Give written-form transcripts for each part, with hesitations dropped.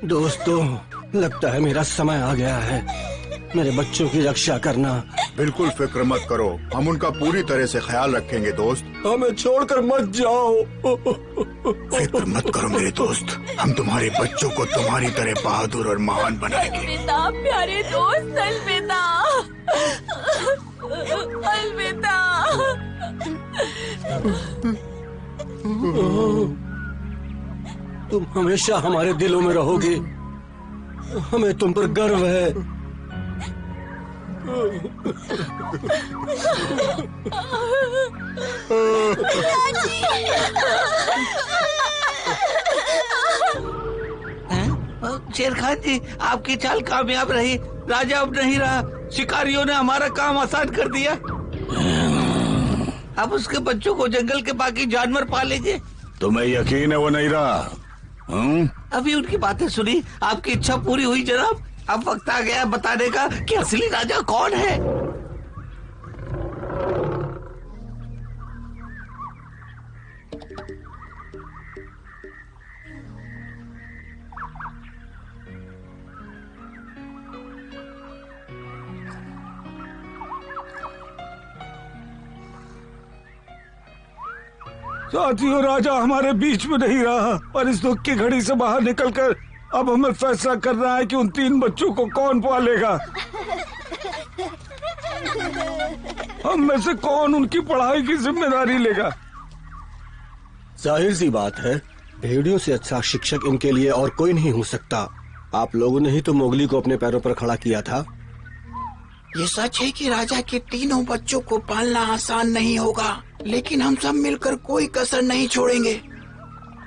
दोस्तों, लगता है मेरा समय आ गया है। मेरे बच्चों की रक्षा करना। बिल्कुल फिक्र मत करो, हम उनका पूरी तरह से ख्याल रखेंगे दोस्त। हमें छोड़कर मत जाओ। फिक्र मत करो मेरे दोस्त, हम तुम्हारे बच्चों को तुम्हारी तरह बहादुर और महान बनाएंगे। अलविदा प्यारे दोस्त, अलविदा, अलविदा। तुम हमेशा हमारे दिलों में रहोगे। हमें तुम पर गर्व है। शेर खान जी, आपकी चाल कामयाब रही। राजा अब नहीं रहा, शिकारियों ने हमारा काम आसान कर दिया। अब उसके बच्चों को जंगल के बाकी जानवर पालेंगे। तुम्हें यकीन है वो नहीं रहा? अभी उनकी बातें सुनी, आपकी इच्छा पूरी हुई जनाब। अब वक्त आ गया बताने का कि असली राजा कौन है। साथियों, राजा हमारे बीच में नहीं रहा, पर इस दुख की घड़ी से बाहर निकलकर अब हमें फैसला करना है कि उन 3 बच्चों को कौन पालेगा। हम में से कौन उनकी पढ़ाई की जिम्मेदारी लेगा। जाहिर सी बात है, भेड़ियों से अच्छा शिक्षक इनके लिए और कोई नहीं हो सकता। आप लोगों ने ही तो मोगली को अपने पैरों पर खड़ा किया था। ये सच है कि राजा के तीनों बच्चों को पालना आसान नहीं होगा, लेकिन हम सब मिलकर कोई कसर नहीं छोड़ेंगे।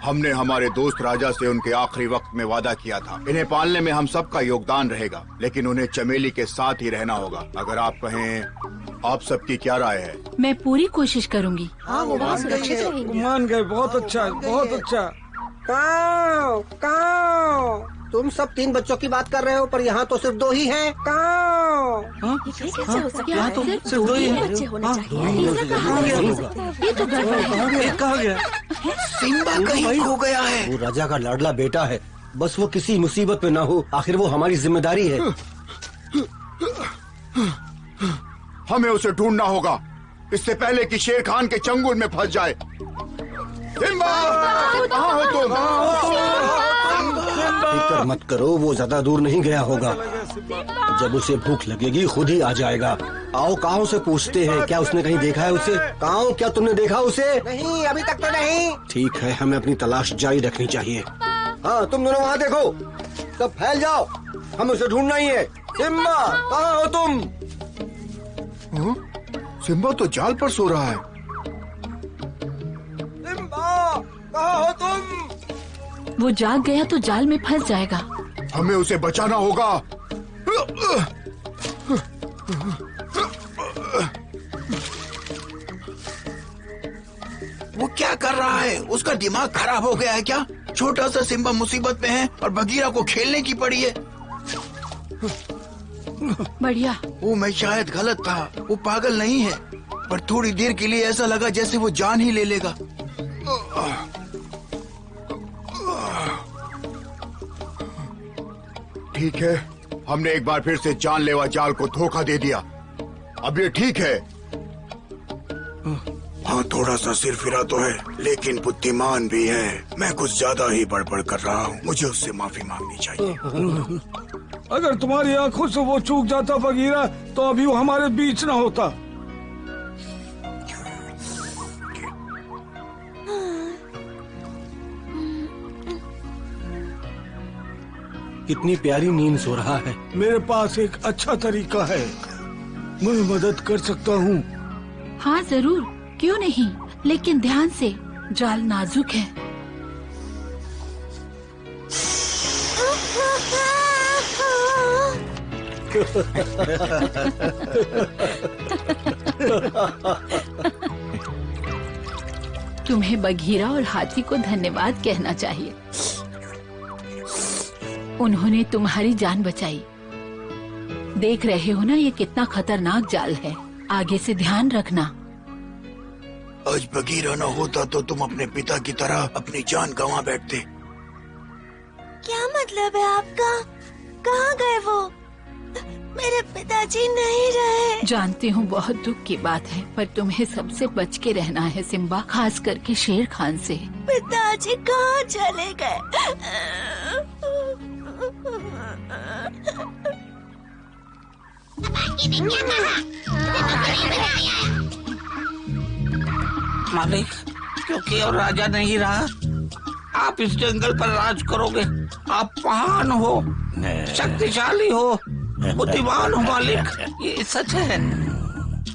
हमने हमारे दोस्त राजा से उनके आखिरी वक्त में वादा किया था। इन्हें पालने में हम सबका योगदान रहेगा, लेकिन उन्हें चमेली के साथ ही रहना होगा। अगर आप कहें, आप सबकी क्या राय है? मैं पूरी कोशिश करूंगी। हाँ, वो मान गए। बहुत अच्छा, बहुत अच्छा। काओ, तुम सब 3 बच्चों की बात कर रहे हो, पर यहाँ तो सिर्फ 2 ही हैं। काओ। यहाँ तो सिर्फ दो ही है। ये तो गड़बड़ है। एक कहाँ गया? सिम्बा कहीं खो गया है। वो राजा का लाडला बेटा है, बस वो किसी मुसीबत में ना हो, आखिर वो हमारी जिम्मेदारी है। हमें उसे ढूंढना होगा, इससे पहले कि शेर खान के चंगुल में फंस जाए। सिम्बा, कहाँ हो तुम? फिक्र मत करो, वो ज्यादा दूर नहीं गया होगा। जब उसे भूख लगेगी खुद ही आ जाएगा। आओ काऊ से पूछते हैं, क्या उसने कहीं देखा है उसे? काऊ, क्या तुमने देखा उसे? नहीं, अभी तक तो नहीं। ठीक है, हमें अपनी तलाश जारी रखनी चाहिए। हाँ, तुम दोनों वहाँ देखो, सब फैल जाओ, हमें उसे ढूंढना ही है। सिम्बा, कहाँ हो तुम? सिम्बा तो जाल पर सो रहा है। सिम्बा, कहाँ हो तुम? वो जाग गया तो जाल में फंस जाएगा। हमें उसे बचाना होगा। वो क्या कर रहा है? उसका दिमाग खराब हो गया है क्या? छोटा सा सिम्बा मुसीबत में है और बगीरा को खेलने की पड़ी है। बढ़िया। वो मैं शायद गलत था, वो पागल नहीं है, पर थोड़ी देर के लिए ऐसा लगा जैसे वो जान ही ले लेगा। ठीक है, हमने एक बार फिर से जानलेवा जाल को धोखा दे दिया। अब ये ठीक है। हाँ, थोड़ा सा सिर फिरा तो है, लेकिन बुद्धिमान भी है। मैं कुछ ज्यादा ही बड़बड़ कर रहा हूँ, मुझे उससे माफी मांगनी चाहिए। अगर तुम्हारी आंखों से वो चूक जाता बगीरा, तो अभी वो हमारे बीच ना होता। कितनी प्यारी नींद सो रहा है। मेरे पास एक अच्छा तरीका है, मैं मदद कर सकता हूँ। हाँ जरूर, क्यों नहीं, लेकिन ध्यान से, जाल नाजुक है। तुम्हें बघीरा और हाथी को धन्यवाद कहना चाहिए, उन्होंने तुम्हारी जान बचाई। देख रहे हो ना ये कितना खतरनाक जाल है, आगे से ध्यान रखना। आज बगीरा न होता तो तुम अपने पिता की तरह अपनी जान गंवा बैठते। क्या मतलब है आपका? कहाँ गए वो? मेरे पिताजी नहीं रहे। जानती हूँ बहुत दुख की बात है, पर तुम्हें सबसे बच के रहना है सिम्बा, खास करके शेर खान से। पिताजी कहाँ चले गए? मालिक, क्योंकि और राजा नहीं रहा, आप इस जंगल पर राज करोगे। आप महान हो, शक्तिशाली हो, बुद्धिमान हो मालिक, ये सच है।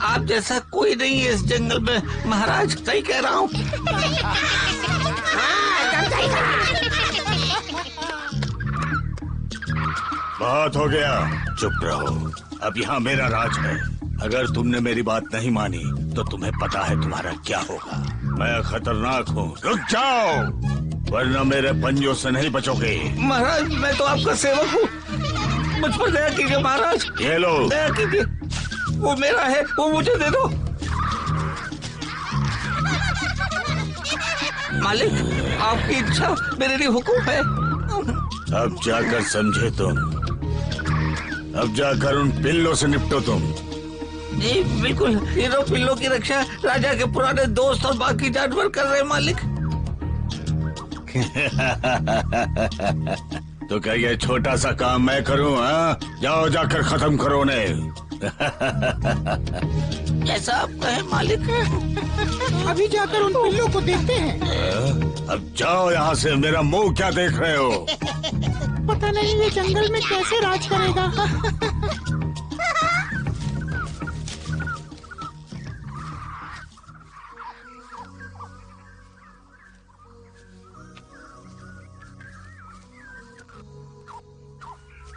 आप जैसा कोई नहीं है इस जंगल में महाराज, सही कह रहा हूँ। बहुत हो गया, चुप रहो। अब यहाँ मेरा राज है। अगर तुमने मेरी बात नहीं मानी तो तुम्हें पता है तुम्हारा क्या होगा। मैं खतरनाक हूँ, रुक जाओ, वरना मेरे पंजों से नहीं बचोगे। महाराज, मैं तो आपका सेवक हूँ, मुझ पर दया कीजिए महाराज। ये लो, दया कीजिए, वो मेरा है, वो मुझे दे दो। मालिक, आपकी इच्छा मेरे लिए हुक्म है। अब जाकर समझे तुम, अब जाकर उन पिल्लों से निपटो तुम। जी बिल्कुल, तीनों पिल्लों की रक्षा राजा के पुराने दोस्त और बाकी जानवर कर रहे हैं मालिक। तो क्या ये छोटा सा काम मैं करूं? हाँ, जाओ जाकर खत्म करो उन्हें। जैसा आप कहें मालिक। अभी जाकर उन पिल्लों को देखते हैं। अब जाओ यहाँ से, मेरा मुंह क्या देख रहे हो? पता नहीं ये जंगल में कैसे राज करेगा।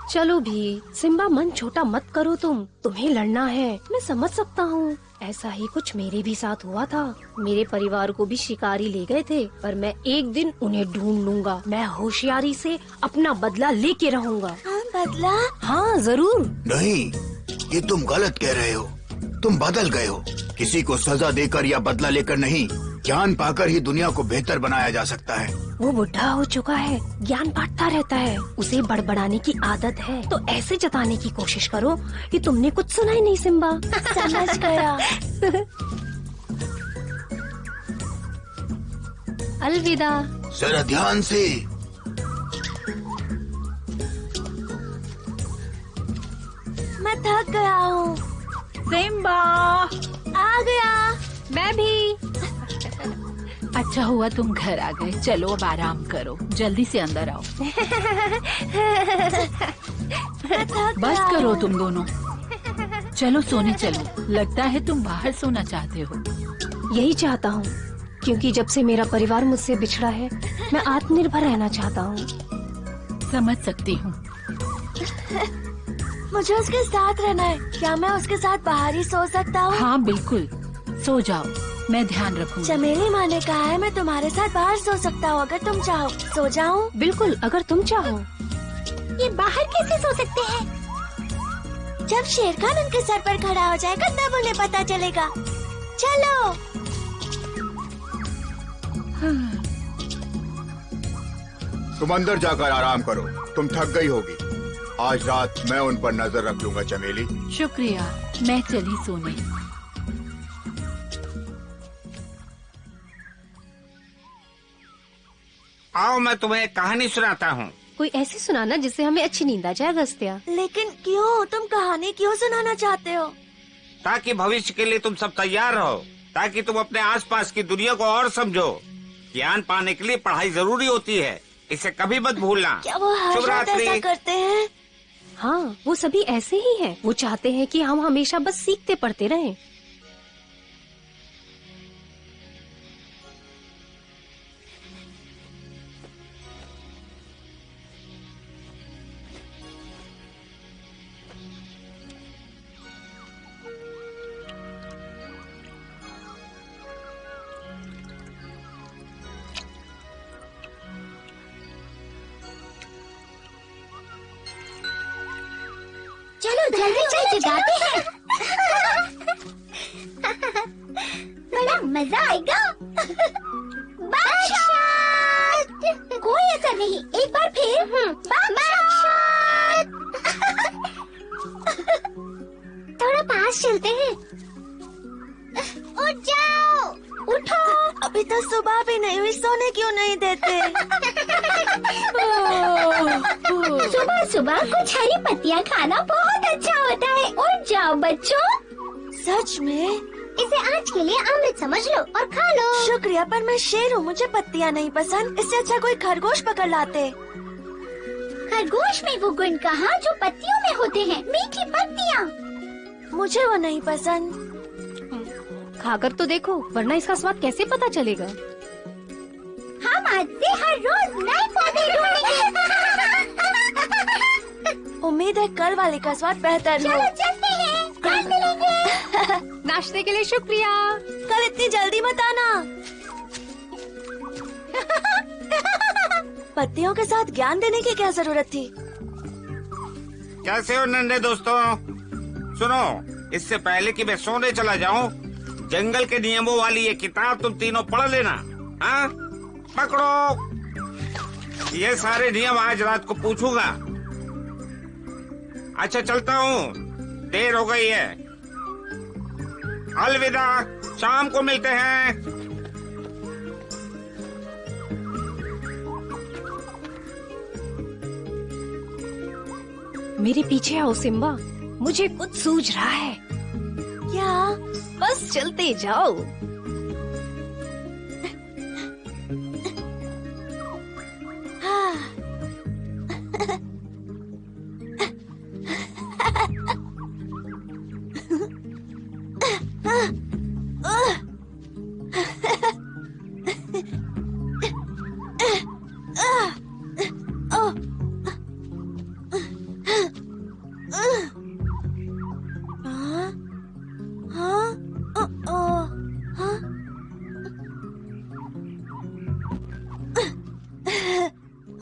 चलो भी, सिम्बा मन छोटा मत करो तुम, तुम्हें लड़ना है, मैं समझ सकता हूँ। ऐसा ही कुछ मेरे भी साथ हुआ था। मेरे परिवार को भी शिकारी ले गए थे, पर मैं एक दिन उन्हें ढूंढ लूंगा। मैं होशियारी से अपना बदला लेके रहूंगा। हाँ, बदला? हाँ जरूर। नहीं, ये तुम गलत कह रहे हो। तुम बदल गए हो। किसी को सजा देकर या बदला लेकर नहीं, ज्ञान पाकर ही दुनिया को बेहतर बनाया जा सकता है। वो बुढ़ा हो चुका है, ज्ञान बांटता रहता है, उसे बड़बड़ाने की आदत है। तो ऐसे जताने की कोशिश करो कि तुमने कुछ सुना ही नहीं सिम्बा। समझ गया। अलविदा। जरा ध्यान से। मैं थक गया हूँ। सिम्बा आ गया। मैं भी। अच्छा हुआ तुम घर आ गए। चलो अब आराम करो, जल्दी से अंदर आओ। मैं थक बस गया करो हूँ। तुम दोनों, चलो सोने चलो। लगता है तुम बाहर सोना चाहते हो। यही चाहता हूँ, क्योंकि जब से मेरा परिवार मुझसे बिछड़ा है, मैं आत्मनिर्भर रहना चाहता हूँ। समझ सकती हूँ। मुझे उसके साथ रहना है। क्या मैं उसके साथ बाहर ही सो सकता हूँ? हाँ बिल्कुल, सो जाओ, मैं ध्यान रखूंगी। चमेली माँ ने कहा है मैं तुम्हारे साथ बाहर सो सकता हूँ। अगर तुम चाहो सो जाऊँ। बिल्कुल, अगर तुम चाहो। ये बाहर कैसे सो सकते हैं? जब शेर खान उनके सर पर खड़ा हो जाएगा तब उन्हें पता चलेगा। चलो। तुम अंदर जाकर आराम करो, तुम थक गई होगी। आज रात मैं उन पर नजर रख लूंगा चमेली। शुक्रिया, मैं चली सोने। आओ मैं तुम्हें एक कहानी सुनाता हूँ। कोई ऐसी सुनाना जिससे हमें अच्छी नींद आ जाए अगस्त्या। लेकिन क्यों? तुम कहानी क्यों सुनाना चाहते हो? ताकि भविष्य के लिए तुम सब तैयार रहो, ताकि तुम अपने आसपास की दुनिया को और समझो। ज्ञान पाने के लिए पढ़ाई जरूरी होती है, इसे कभी मत भूलना। क्या वो हर शुभ रात रात्रि। ऐसा करते हैं? हाँ, वो सभी ऐसे ही हैं। वो चाहते हैं कि हम हमेशा बस सीखते पढ़ते रहें। चलो जल्दी से जगाते हैं। बड़ा मजा आएगा। बादशाह! कोई असर नहीं। एक बार फिर। बादशाह! थोड़ा पास चलते हैं। उठ जाओ। उठो। अभी तो सुबह भी नहीं हुई, सोने क्यों नहीं देते? सुबह सुबह कुछ हरी पत्तियाँ खाना बहुत अच्छा होता है। उठ जाओ बच्चों। सच में? इसे आज के लिए अमृत समझ लो और खा लो। शुक्रिया, पर मैं शेर हूँ, मुझे पत्तियाँ नहीं पसंद। इससे अच्छा कोई खरगोश पकड़ लाते। खरगोश में वो गुण कहाँ जो पत्तियों में होते हैं? मीठी पत्तियाँ। मुझे वो नहीं पसंद। खाकर तो देखो, वरना इसका स्वाद कैसे पता चलेगा। हम आज से हर रोज नए पौधे ढूंढेंगे। उम्मीद है कल वाले का स्वाद बेहतर हो। चलो चलते हैं, कल मिलेंगे। नाश्ते के लिए शुक्रिया। कल इतनी जल्दी मत आना। पत्तियों के साथ ज्ञान देने की क्या जरूरत थी? कैसे हो नन्हे दोस्तों? सुनो, इससे पहले कि मैं सोने चला जाऊं, जंगल के नियमों वाली ये किताब तुम तीनों पढ़ लेना। हाँ, पकड़ो। ये सारे नियम आज रात को पूछूंगा। अच्छा चलता हूँ, देर हो गई है। अलविदा, शाम को मिलते हैं। मेरे पीछे आओ सिम्बा, मुझे कुछ सूझ रहा है। क्या? बस चलते जाओ।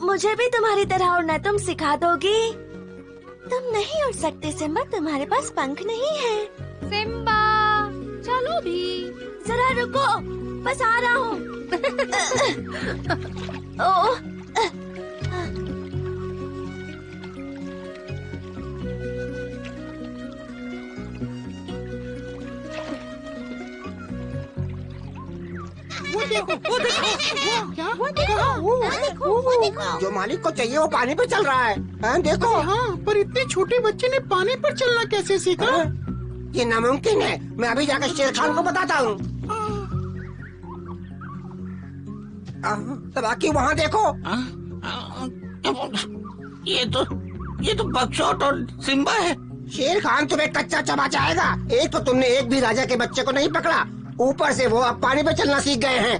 मुझे भी तुम्हारी तरह उड़ना तुम सिखा दोगी? तुम नहीं उड़ सकते सिम्बा, तुम्हारे पास पंख नहीं है। सिम्बा चलो भी। जरा रुको, बस आ रहा हूँ। ओह, वो देखो, जो मालिक को चाहिए वो पानी पे चल रहा है। देखो। हाँ, पर इतने छोटे बच्चे ने पानी पर चलना कैसे सीखा? ये नामुमकिन है। मैं अभी जाकर शेर खान को बताता हूँ। बाकी वहाँ देखो। ये तो बकशॉट और सिम्बा है। शेर खान तुम्हें कच्चा चबा जाएगा। एक तो तुमने एक भी राजा के बच्चे को नहीं पकड़ा, ऊपर से वो अब पानी पे चलना सीख गए हैं।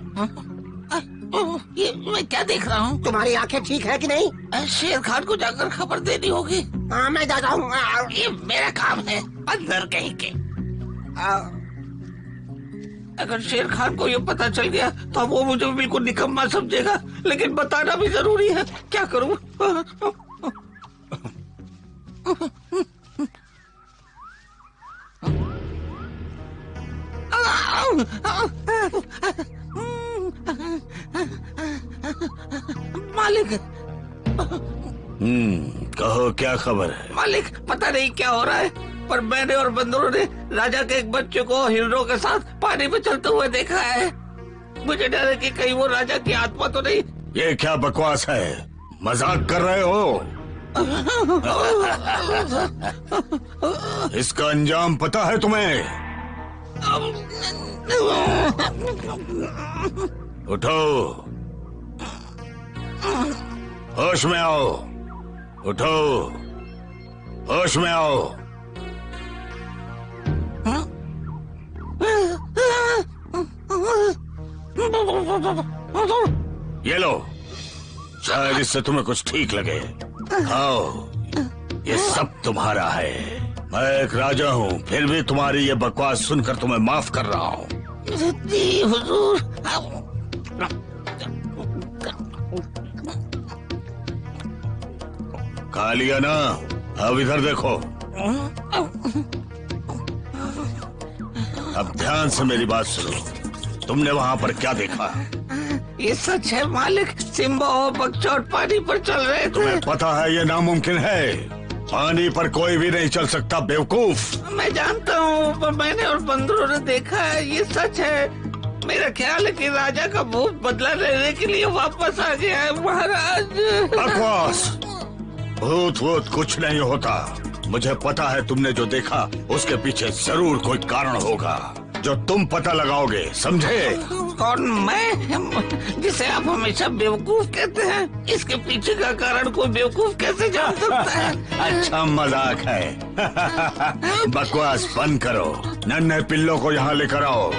ये मैं क्या देख रहा हूँ? तुम्हारी आंखें ठीक है कि नहीं? शेर खान को जाकर खबर देनी होगी। हाँ, मैं जाता हूँ। ये मेरा काम है, अंदर कहीं के। अगर शेर खान को ये पता चल गया तो वो मुझे बिल्कुल निकम्मा समझेगा, लेकिन बताना भी जरूरी है। क्या करूँ? मालिक। कहो क्या खबर है? मालिक, पता नहीं क्या हो रहा है, पर मैंने और बंदरों ने राजा के एक बच्चे को हिरणों के साथ पानी में चलते हुए देखा है। मुझे डर है कि कहीं वो राजा की आत्मा तो नहीं। ये क्या बकवास है? मजाक कर रहे हो? इसका अंजाम पता है तुम्हें? उठो, होश में आओ। उठो, होश में आओ। ये लो, शायद इससे तुम्हें कुछ ठीक लगे। खाओ, ये सब तुम्हारा है। मैं एक राजा हूँ, फिर भी तुम्हारी ये बकवास सुनकर तुम्हें माफ कर रहा हूँ। जी हुजूर। खा लिया ना? अब इधर देखो। अब ध्यान से मेरी बात सुनो। तुमने वहाँ पर क्या देखा? ये सच है मालिक, सिम्बा और बकचोद पानी पर चल रहे थे। तुम्हें पता है ये नामुमकिन है। पानी पर कोई भी नहीं चल सकता, बेवकूफ। मैं जानता हूँ, पर मैंने और बंदरों ने देखा है। ये सच है। मेरा ख्याल है कि राजा का भूत बदला लेने के लिए वापस आ गया है महाराज। बकवास। भूत वूत कुछ नहीं होता। मुझे पता है तुमने जो देखा उसके पीछे जरूर कोई कारण होगा जो तुम पता लगाओगे, समझे? कौन? मैं, जिसे आप हमेशा बेवकूफ कहते हैं। इसके पीछे का कारण कोई बेवकूफ कैसे जान सकता है? अच्छा मजाक है। बकवास बंद करो। नन्हे पिल्लों को यहाँ लेकर आओ।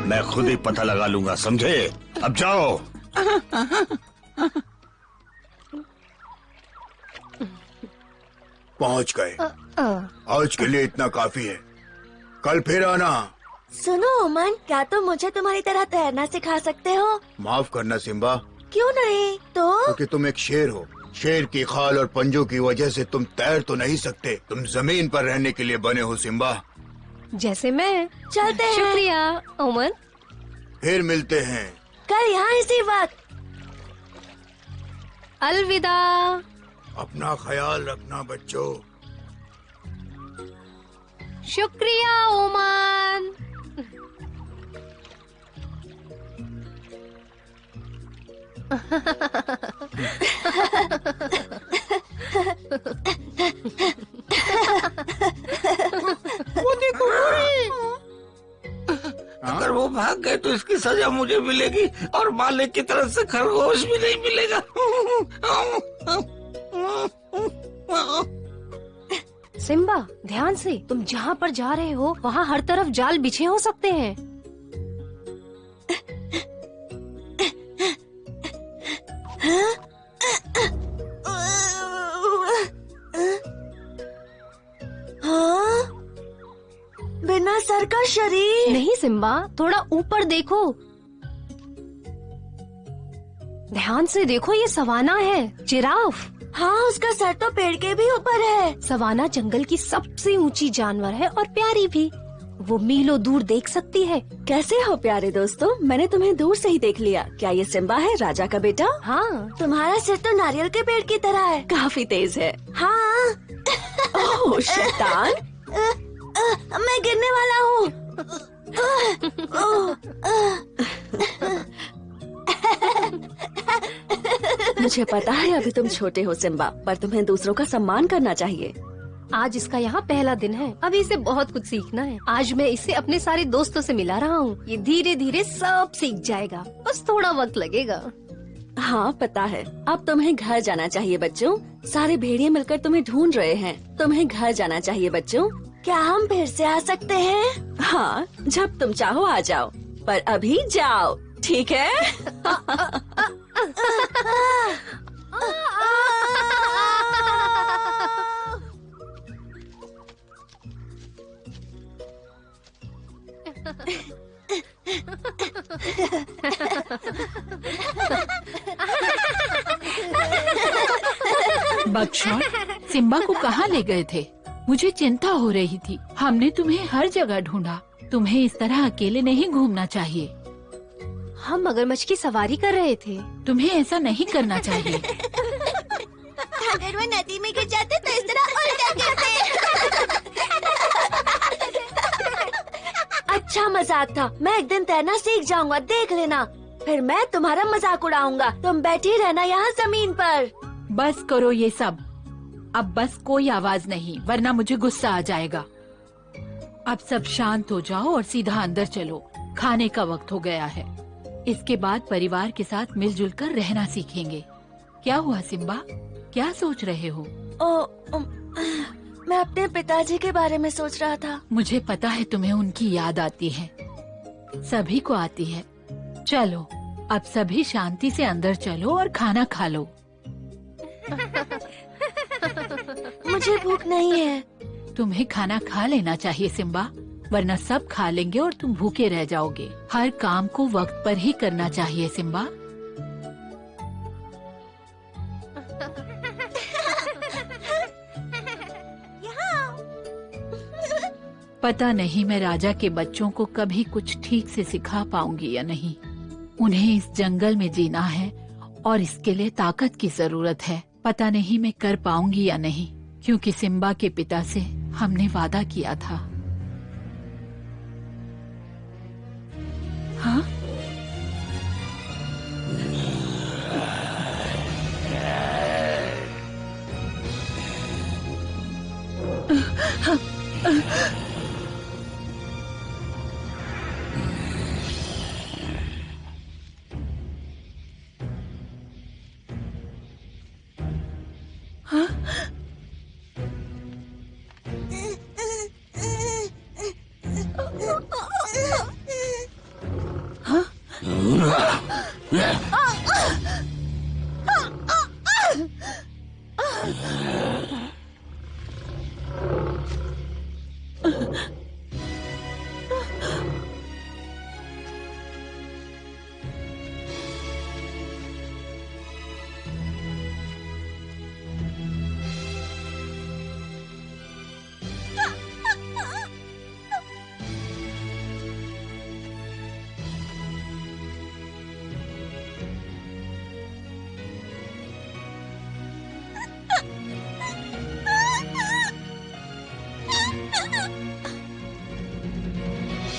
मैं खुद ही पता लगा लूंगा, समझे? अब जाओ। पहुंच गए। आज के लिए इतना काफी है। कल फिर आना। सुनो ओमन, क्या तुम मुझे तुम्हारी तरह तैरना सिखा सकते हो? माफ करना सिम्बा। क्यों नहीं? तो क्योंकि तुम एक शेर हो। शेर की खाल और पंजों की वजह से तुम तैर तो नहीं सकते। तुम जमीन पर रहने के लिए बने हो सिम्बा। जैसे मैं। चलते हैं। शुक्रिया ओमन। फिर मिलते हैं। कल यहाँ इसी वक्त। अलविदा। अपना ख्याल रखना बच्चों। शुक्रिया ओमन। वो देखो। अगर वो भाग गए तो इसकी सजा मुझे मिलेगी और मालिक की तरफ से खरगोश भी नहीं मिलेगा। सिम्बा, ध्यान से। तुम जहाँ पर जा रहे हो वहाँ हर तरफ जाल बिछे हो सकते हैं। हाँ? बिना सर का शरीर? नहीं सिम्बा, थोड़ा ऊपर देखो। ध्यान से देखो, ये सवाना है, जिराफ। हाँ, उसका सर तो पेड़ के भी ऊपर है। सवाना जंगल की सबसे ऊंची जानवर है और प्यारी भी। वो मीलों दूर देख सकती है। कैसे हो प्यारे दोस्तों, मैंने तुम्हें दूर से ही देख लिया। क्या ये सिम्बा है, राजा का बेटा? हाँ। तुम्हारा सिर तो नारियल के पेड़ की तरह है। काफी तेज है। हाँ। ओह शैतान। मैं गिरने वाला हूँ। मुझे पता है अभी तुम छोटे हो सिम्बा, पर तुम्हें दूसरों का सम्मान करना चाहिए। आज इसका यहाँ पहला दिन है। अभी इसे बहुत कुछ सीखना है। आज मैं इसे अपने सारे दोस्तों से मिला रहा हूँ। ये धीरे धीरे सब सीख जाएगा, बस थोड़ा वक्त लगेगा। हाँ पता है। अब तुम्हें घर जाना चाहिए बच्चों। सारे भेड़िए मिलकर तुम्हें ढूंढ रहे हैं। तुम्हें घर जाना चाहिए बच्चों। क्या हम फिर से आ सकते हैं? हाँ, जब तुम चाहो आ जाओ, पर अभी जाओ, ठीक है? बकशॉट, सिम्बा को कहाँ ले गए थे? मुझे चिंता हो रही थी। हमने तुम्हें हर जगह ढूंढा। तुम्हें इस तरह अकेले नहीं घूमना चाहिए। हम मगरमच्छ की सवारी कर रहे थे। तुम्हें ऐसा नहीं करना चाहिए। अगर वो नदी में गिर जाते तो इस तरह उल्टा गिरते। अच्छा मजाक था। मैं एक दिन तैरना सीख जाऊंगा, देख लेना। फिर मैं तुम्हारा मजाक उड़ाऊंगा। तुम बैठी रहना यहाँ जमीन पर। बस करो ये सब। अब बस कोई आवाज नहीं, वरना मुझे गुस्सा आ जाएगा। अब सब शांत हो जाओ और सीधा अंदर चलो। खाने का वक्त हो गया है। इसके बाद परिवार के साथ मिलजुल कर रहना सीखेंगे। क्या हुआ सिम्बा, क्या सोच रहे हो? मैं अपने पिताजी के बारे में सोच रहा था। मुझे पता है तुम्हें उनकी याद आती है। सभी को आती है। चलो अब सभी शांति से अंदर चलो और खाना खा लो। मुझे भूख नहीं है। तुम्हें खाना खा लेना चाहिए सिम्बा, वरना सब खा लेंगे और तुम भूखे रह जाओगे। हर काम को वक्त पर ही करना चाहिए सिम्बा। पता नहीं मैं राजा के बच्चों को कभी कुछ ठीक से सिखा पाऊंगी या नहीं। उन्हें इस जंगल में जीना है और इसके लिए ताकत की जरूरत है। पता नहीं मैं कर पाऊंगी या नहीं, क्योंकि सिम्बा के पिता से हमने वादा किया था। हाँ?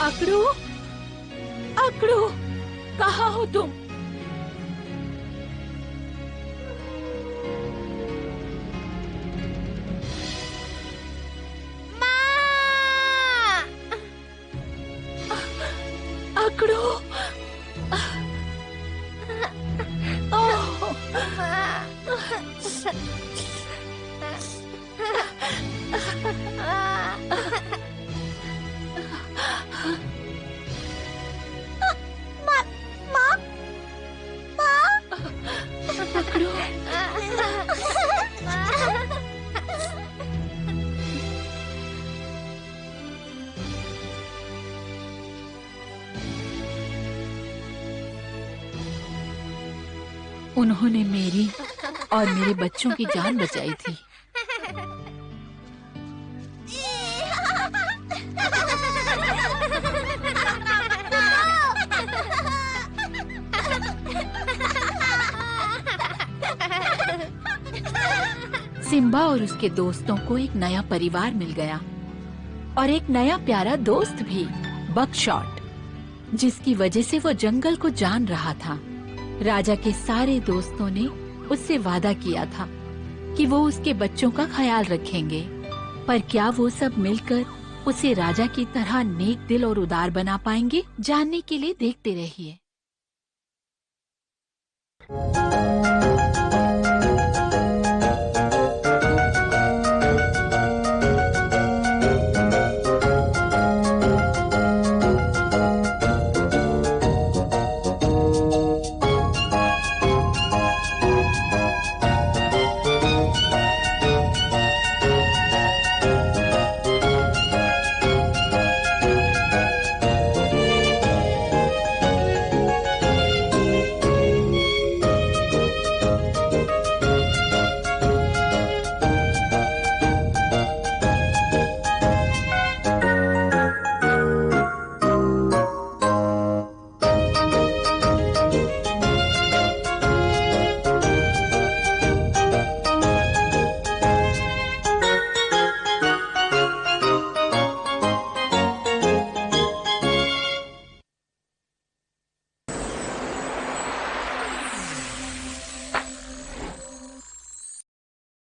अकड़ू, अकड़ू, कहाँ हो तुम? अकड़ू, उन्होंने मेरी और मेरे बच्चों की जान बचाई थी। सिम्बा और उसके दोस्तों को एक नया परिवार मिल गया और एक नया प्यारा दोस्त भी, बकशॉट, जिसकी वजह से वो जंगल को जान रहा था। राजा के सारे दोस्तों ने उससे वादा किया था कि वो उसके बच्चों का ख्याल रखेंगे, पर क्या वो सब मिलकर उसे राजा की तरह नेक दिल और उदार बना पाएंगे? जानने के लिए देखते रहिए।